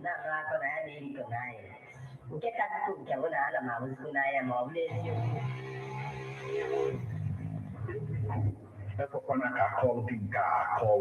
na rako na ni ko na ye nke ka ku ke wona ala ma wuzu na ya ma wule si Ekokwana ka call dinga call.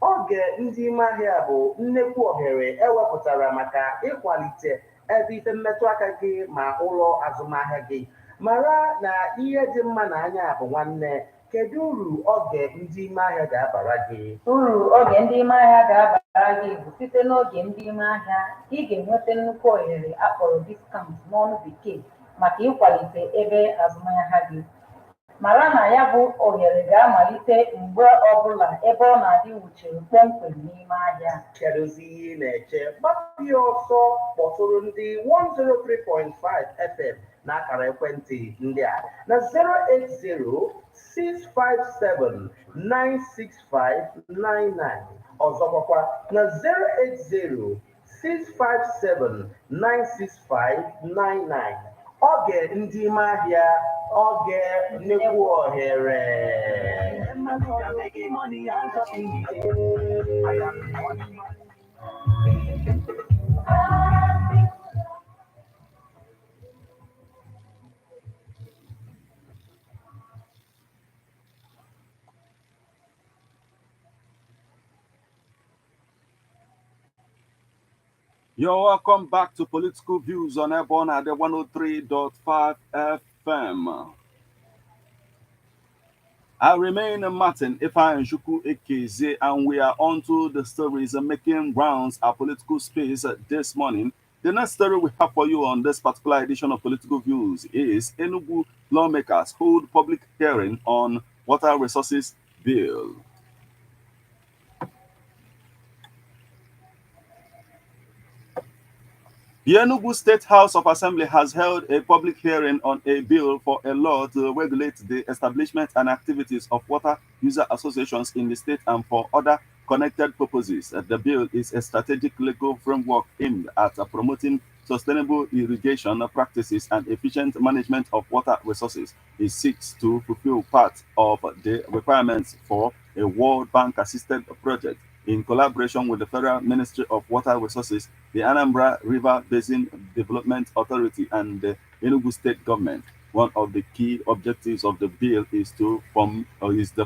Oge ndị ime ahịa bụ nnekwu ohere ewepụtara maka ịkwalite ebe ife mmetụ aka gị ma ụlọ azụmahịa gị. Mara na ihe dị mma n'anya bụ nwanne. Kedu uru oge ndị ime ahịa ga-abara gị? Uru oge ndị ime ahịa ga-abara gị bụ site n'oge ndị ime ahịa ị ga-enweta nnukwu ohere akpọrọ diskaụnt n'ọnụ bekee maka ịkwalite ebe azụmahịa gị. Mara na ya bụ ohere ga-amalite mgbe ọbụla ebe ọ na-adị wuchiri kpọmkwem n'ime ahịa. Keduzi ihe ị na-eche? Gbapụ ọsọ kpọtụrụ ndị 103.5 FM n'akara ekwentị ndị a na 08065796599 ọzọkwa na 08065796599. Oge ndị ime ahịa, oge nnekwu ohere. You're welcome back to Political Views on EBEONADI103.5 FM. I remain Martin Ifeanyi Ubah, and we are on to the stories making rounds our political space this morning. The next story we have for you on this particular edition of Political Views is Enugu lawmakers hold public hearing on water resources bill. The Enugu State House of Assembly has held a public hearing on a bill for a law to regulate the establishment and activities of water user associations in the state and for other connected purposes. The bill is a strategic legal framework aimed at promoting sustainable irrigation practices and efficient management of water resources. It seeks to fulfill part of the requirements for a World Bank-assisted project in collaboration with the Federal Ministry of Water Resources, the Anambra River Basin Development Authority, and the Enugu State Government. One of the key objectives of the bill is the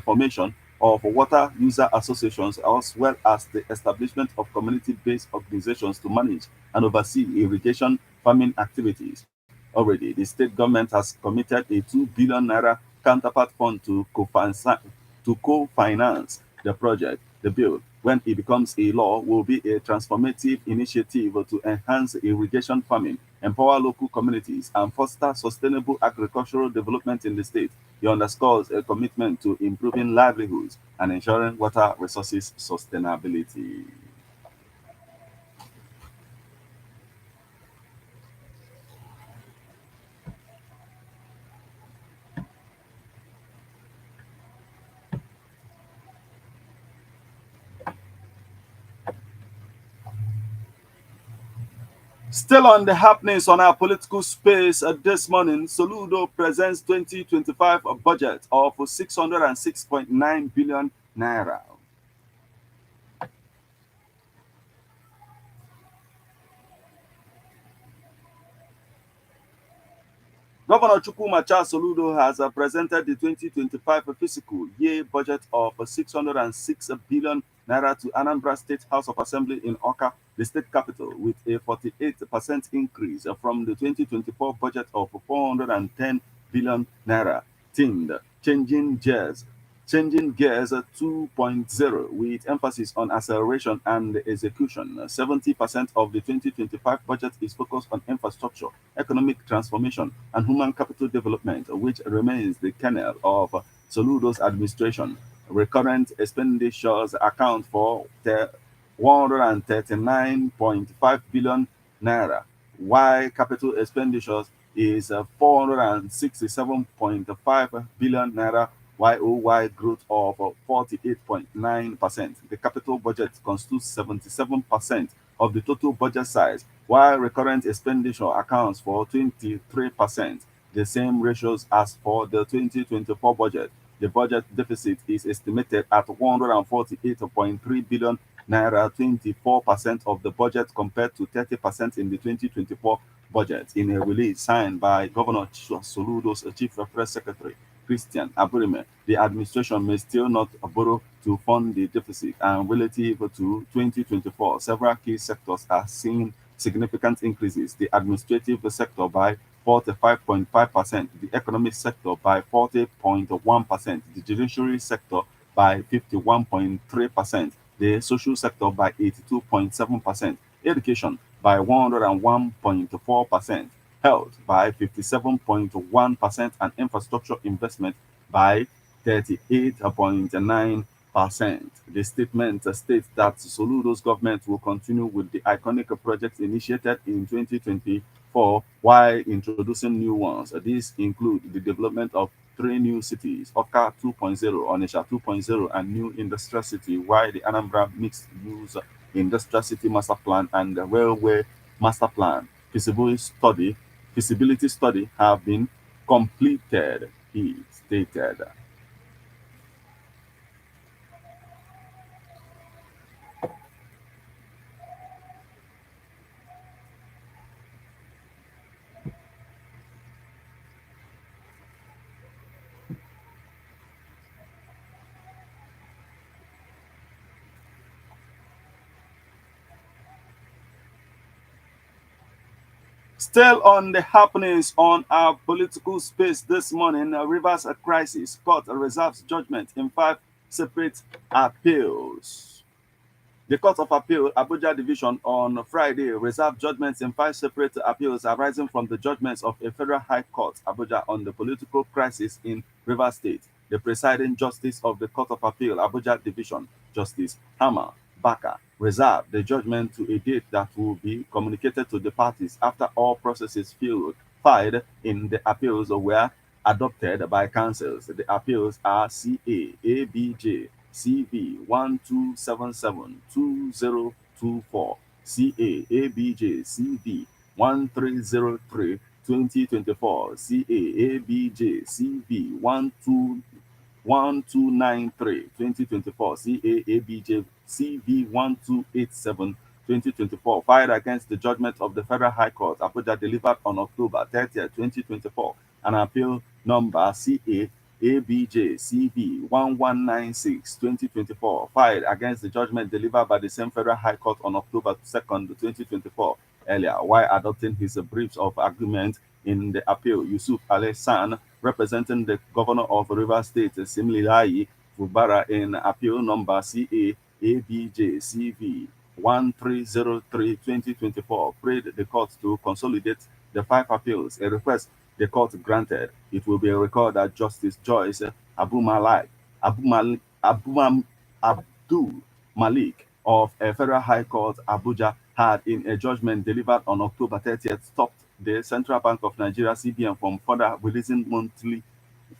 formation of water user associations, as well as the establishment of community-based organizations to manage and oversee irrigation farming activities. Already, the state government has committed a 2 billion naira counterpart fund to co-finance the project. The bill, when it becomes a law, will be a transformative initiative to enhance irrigation farming, empower local communities, and foster sustainable agricultural development in the state. It underscores a commitment to improving livelihoods and ensuring water resources sustainability. Still on the happenings on our political space this morning, Soludo presents 2025 budget of 606.9 billion naira. Governor Chukwumacha Soludo has presented the 2025 fiscal year budget of 606 billion naira to Anambra State House of Assembly in Awka, the state capital, with a 48% increase from the 2024 budget of 410 billion naira. Themed Changing Gears 2.0 with emphasis on acceleration and execution. 70% of the 2025 budget is focused on infrastructure, economic transformation, and human capital development, which remains the kernel of Soludo's administration. Recurrent expenditures account for 139.5 billion naira, while capital expenditures is 467.5 billion naira, YOY growth of 48.9%. The capital budget constitutes 77% of the total budget size, while recurrent expenditure accounts for 23%, the same ratios as for the 2024 budget. The budget deficit is estimated at 148.3 billion naira, 24% of the budget compared to 30% in the 2024 budget. In a release signed by Governor Soludo's Chief Press Secretary, Christian Aburime, the administration may still not borrow to fund the deficit, and relative to 2024, several key sectors are seeing significant increases. The administrative sector by 45.5%, the economic sector by 40.1%, the judiciary sector by 51.3%, the social sector by 82.7%, education by 101.4%, health by 57.1%, and infrastructure investment by 38.9%. The statement states that Soludo's government will continue with the iconic projects initiated in 2024 while introducing new ones. These include the development of 3 new cities, Oka 2.0, Onitsha 2.0, and new industrial city, while the Anambra mixed use industrial city master plan and the railway master plan feasibility study have been completed, he stated. Still on the happenings on our political space this morning, Rivers crisis court reserves judgment in 5 separate appeals. The Court of Appeal, Abuja Division, on Friday reserved judgments in 5 separate appeals arising from the judgments of a federal high court, Abuja, on the political crisis in Rivers State. The presiding justice of the Court of Appeal, Abuja Division, Justice Hammer Baka, reserved the judgment to a date that will be communicated to the parties after all processes filed in the appeals were adopted by councils. The appeals are CA, ABJ, CV 1277-2024, CA, ABJ, CV 1303-2024, CA, ABJ, CV 1293 2024, CAABJ CV 1287 2024, filed against the judgment of the Federal High Court, Abuja, delivered on October 30, 2024, and appeal number CA ABJ CV 1196 2024, filed against the judgment delivered by the same Federal High Court on October 2nd, 2024. Earlier, while adopting his briefs of agreement in the appeal, Yusuf Ali San, representing the governor of Rivers State, Simlilayi Fubara, in appeal number CA ABJ CV 1303-2024, prayed the court to consolidate the 5 appeals, a request the court granted. It will be recalled that Justice Joyce Abdul Malik of a Federal High Court, Abuja, had, in a judgment delivered on October 30th, stopped the Central Bank of Nigeria (CBN) from further releasing monthly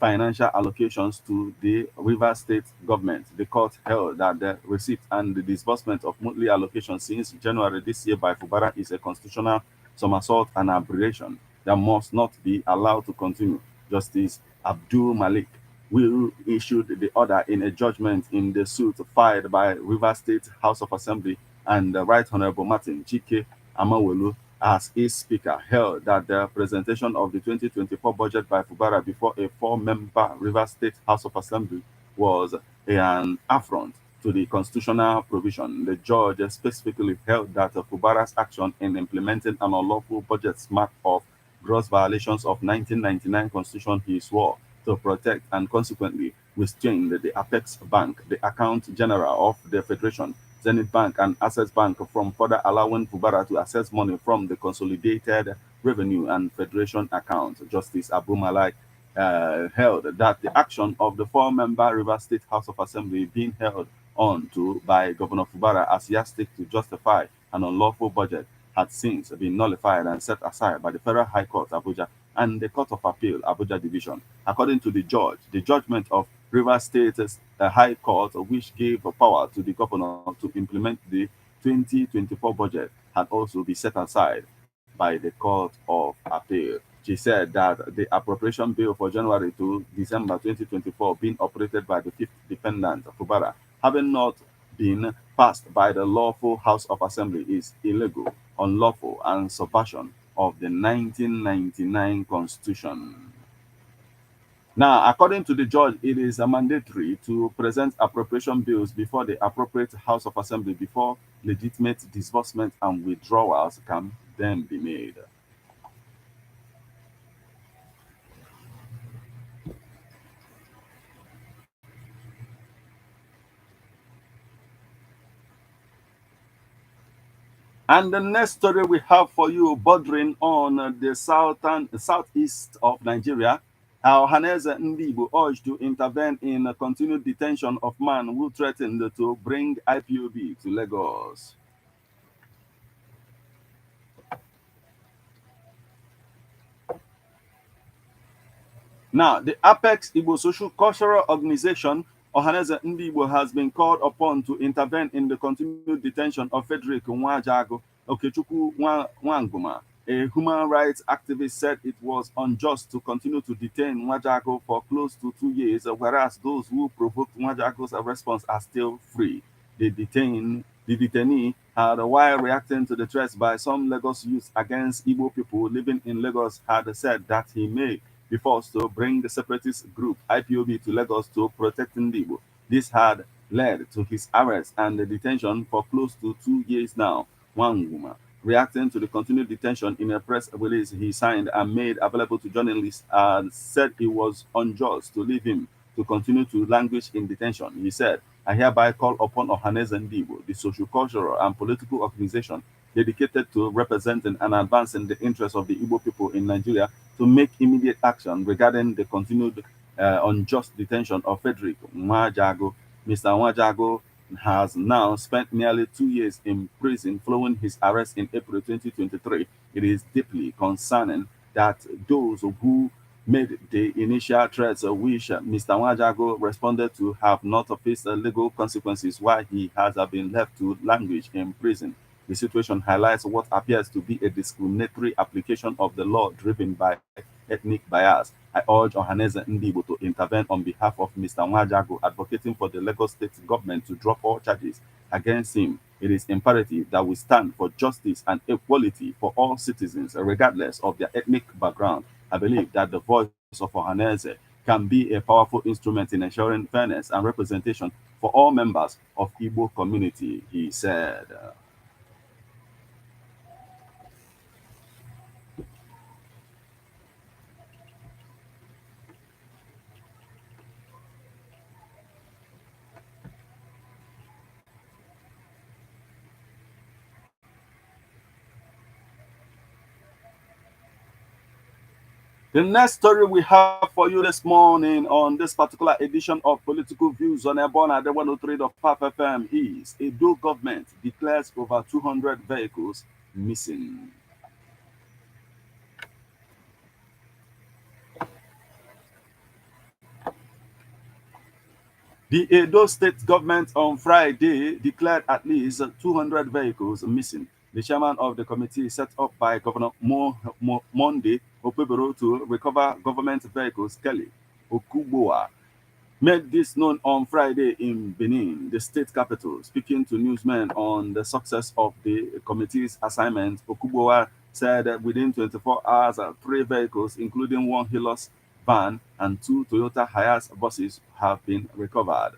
financial allocations to the Rivers State government. The court held that the receipt and the disbursement of monthly allocations since January this year by Fubara is a constitutional somersault and aberration that must not be allowed to continue. Justice Abdul Malik will issued the order in a judgment in the suit filed by Rivers State House of Assembly, and the Right Honorable Martin Chike Amawelu, as its speaker, held that the presentation of the 2024 budget by Fubara before a 4-member Rivers State House of Assembly was an affront to the constitutional provision. The judge specifically held that Fubara's action in implementing an unlawful budget mark of gross violations of 1999 Constitution he swore to protect, and consequently restrained the Apex Bank, the Account General of the Federation, Zenith Bank, and Access Bank from further allowing Fubara to access money from the consolidated revenue and federation account. Justice Abu Malak held that the action of the 4-member Rivers State House of Assembly being held on to by Governor Fubara as yardstick to justify an unlawful budget had since been nullified and set aside by the Federal High Court, Abuja, and the Court of Appeal, Abuja Division. According to the judge, the judgment of Rivers State High Court, which gave power to the governor to implement the 2024 budget had also been set aside by the Court of Appeal. She said that the appropriation bill for January to December 2024 being operated by the fifth defendant, Fubara, having not been passed by the lawful House of Assembly is illegal, unlawful, and subversion of the 1999 Constitution. Now, according to the judge, it is mandatory to present appropriation bills before the appropriate House of Assembly before legitimate disbursement and withdrawals can then be made. And the next story we have for you, bordering on the southeast of Nigeria, Ohaneze Ndibo urged to intervene in a continued detention of man who threatened to bring IPOB to Lagos. Now, the Apex Igbo Social Cultural Organization, Ohaneze Ndibo, has been called upon to intervene in the continued detention of Frederick Nwajago Okechukwu Nwanguma. A human rights activist said it was unjust to continue to detain Nwajago for close to 2 years, whereas those who provoked Nwajago's response are still free. The detainee had, while reacting to the threats by some Lagos youths against Igbo people living in Lagos, had said that he may be forced to bring the separatist group IPOB to Lagos to protect Ndibo. This had led to his arrest and the detention for close to 2 years now. Wanguma, reacting to the continued detention in a press release he signed and made available to journalists, said it was unjust to leave him to continue to languish in detention. He said, I hereby call upon Ohaneze Ndibo, the social, cultural, and political organization dedicated to representing and advancing the interests of the Igbo people in Nigeria, to make immediate action regarding the continued unjust detention of Frederick Nwajago. Mr. Nwajago has now spent nearly 2 years in prison following his arrest in April 2023. It is deeply concerning that those who made the initial threats which Mr. Nwajago responded to have not faced legal consequences, while he has been left to languish in prison. The situation highlights what appears to be a discriminatory application of the law driven by ethnic bias. I urge Ohaneze Ndibo to intervene on behalf of Mr. Nwajago, advocating for the Lagos state government to drop all charges against him. It is imperative that we stand for justice and equality for all citizens, regardless of their ethnic background. I believe that the voice of Ohaneze can be a powerful instrument in ensuring fairness and representation for all members of Igbo community, he said. The next story we have for you this morning on this particular edition of Political Views on EBEONADI103.5FM is Edo government declares over 200 vehicles missing. The Edo state government on Friday declared at least 200 vehicles missing. The chairman of the committee set up by Governor Monday Okpebero to recover government vehicles, Kelly Okuboa, made this known on Friday in Benin, the state capital. Speaking to newsmen on the success of the committee's assignment, Okuboa said that within 24 hours, 3 vehicles, including 1 Hilux van and 2 Toyota Hiace buses, have been recovered.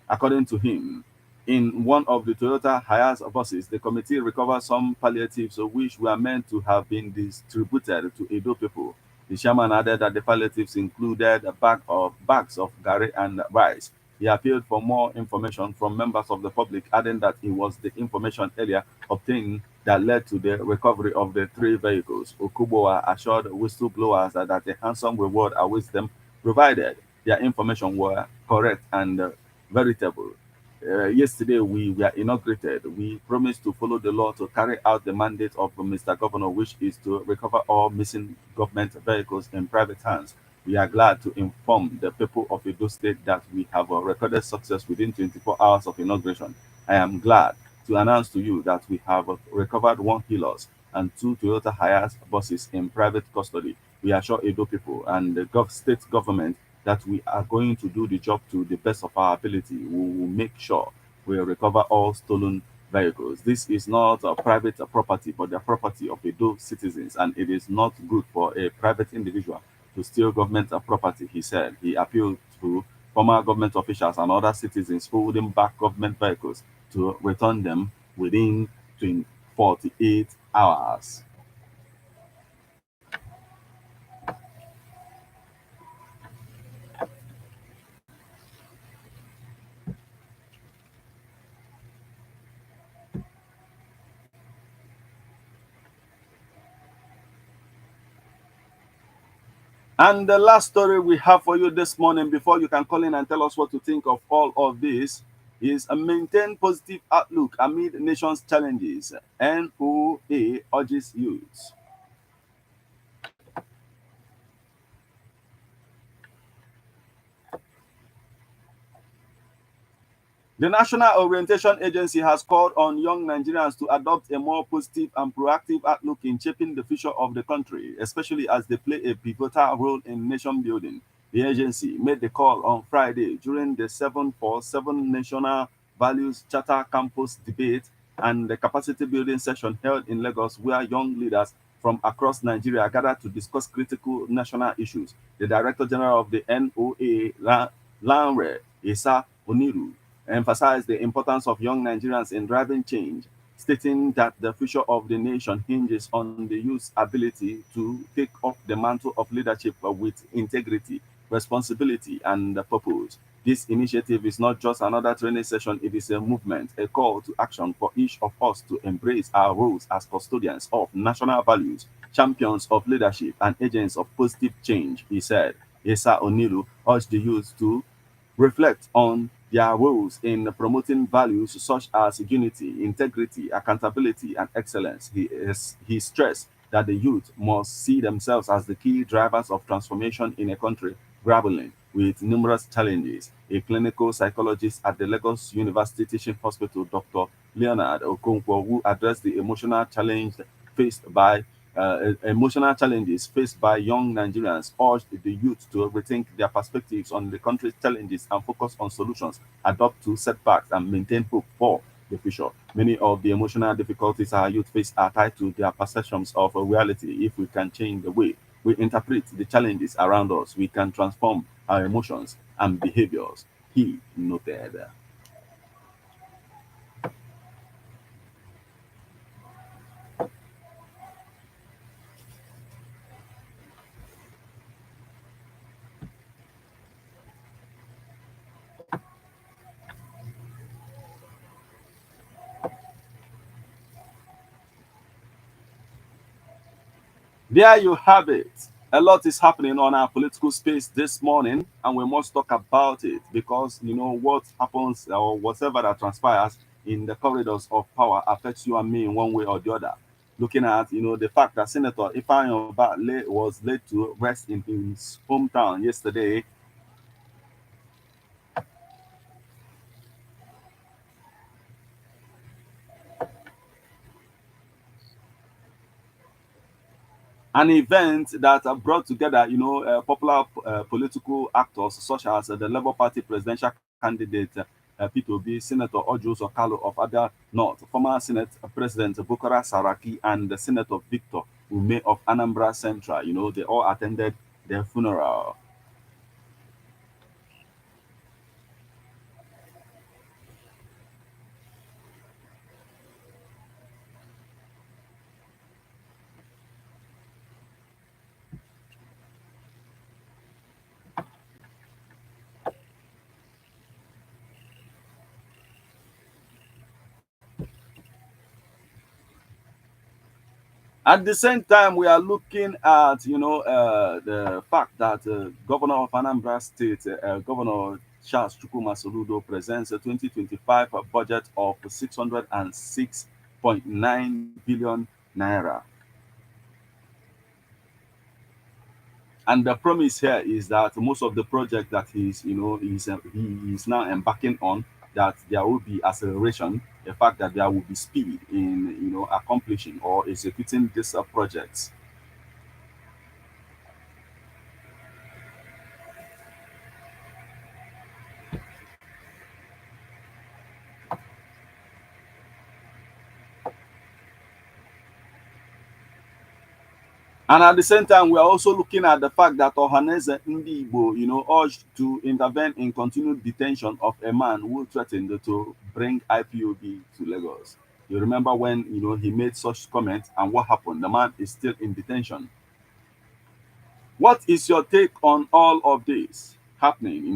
According to him, in one of the Toyota Hiace buses, the committee recovered some palliatives which were meant to have been distributed to Edo people. The chairman added that the palliatives included bags of gari and rice. He appealed for more information from members of the public, adding that it was the information earlier obtained that led to the recovery of the 3 vehicles. Okuboa assured whistleblowers that a handsome reward awaits them, provided their information were correct and veritable. Yesterday, we were inaugurated. We promised to follow the law to carry out the mandate of Mr. Governor, which is to recover all missing government vehicles in private hands. We are glad to inform the people of Edo State that we have recorded success within 24 hours of inauguration. I am glad to announce to you that we have recovered 1 Hilux and 2 Toyota Hiace buses in private custody. We assure Edo people and the state government that we are going to do the job to the best of our ability. We will make sure we recover all stolen vehicles. This is not a private property, but the property of Edo citizens, and it is not good for a private individual to steal government property, he said. He appealed to former government officials and other citizens holding back government vehicles to return them within 48 hours. And the last story we have for you this morning, before you can call in and tell us what to think of all of this, is a maintain positive outlook amid nation's challenges. NOA urges youth. The National Orientation Agency has called on young Nigerians to adopt a more positive and proactive outlook in shaping the future of the country, especially as they play a pivotal role in nation building. The agency made the call on Friday during the 747 National Values Charter Campus debate and the capacity building session held in Lagos, where young leaders from across Nigeria gathered to discuss critical national issues. The Director General of the NOA, Lanre Esa Oniru, emphasized the importance of young Nigerians in driving change, stating that the future of the nation hinges on the youth's ability to take up the mantle of leadership with integrity, responsibility, and purpose. This initiative is not just another training session, it is a movement, a call to action for each of us to embrace our roles as custodians of national values, champions of leadership, and agents of positive change, he said. Esa Oniru urged the youth to reflect on their roles in promoting values such as unity, integrity, accountability, and excellence. He stressed that the youth must see themselves as the key drivers of transformation in a country grappling with numerous challenges. A clinical psychologist at the Lagos University Teaching Hospital, Dr. Leonard Okonkwo, who addressed the emotional challenges faced by young Nigerians, urged the youth to rethink their perspectives on the country's challenges and focus on solutions, adapt to setbacks, and maintain hope for the future. Many of the emotional difficulties our youth face are tied to their perceptions of reality. If we can change the way we interpret the challenges around us, we can transform our emotions and behaviors, he noted. There you have it. A lot is happening on our political space this morning, and we must talk about it because you know what happens or whatever that transpires in the corridors of power affects you and me in one way or the other. Looking at the fact that Senator Ifeanyi Ubah was laid to rest in his hometown yesterday. An event that brought together, popular political actors such as the Labour Party presidential candidate Peter Obi, Senator Ojo Zokalo of Abia North, former Senate President Bukara Saraki, and the Senator Victor Ume of Anambra Central. They all attended their funeral. At the same time, we are looking at the fact that Governor of Anambra State, Governor Charles Chukwuma Soludo, presents a 2025 budget of 606.9 billion naira. And the promise here is that most of the project that he is now embarking on, that there will be acceleration the fact that there will be speed in accomplishing or executing this project. And at the same time, we are also looking at the fact that Ohaneze Ndi Igbo, urged to intervene in continued detention of a man who threatened to bring IPOB to Lagos. You remember when, he made such comments, and what happened? The man is still in detention. What is your take on all of this happening,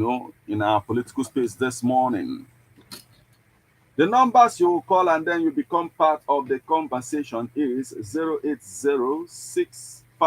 in our political space this morning? The numbers you will call and then you become part of the conversation is 080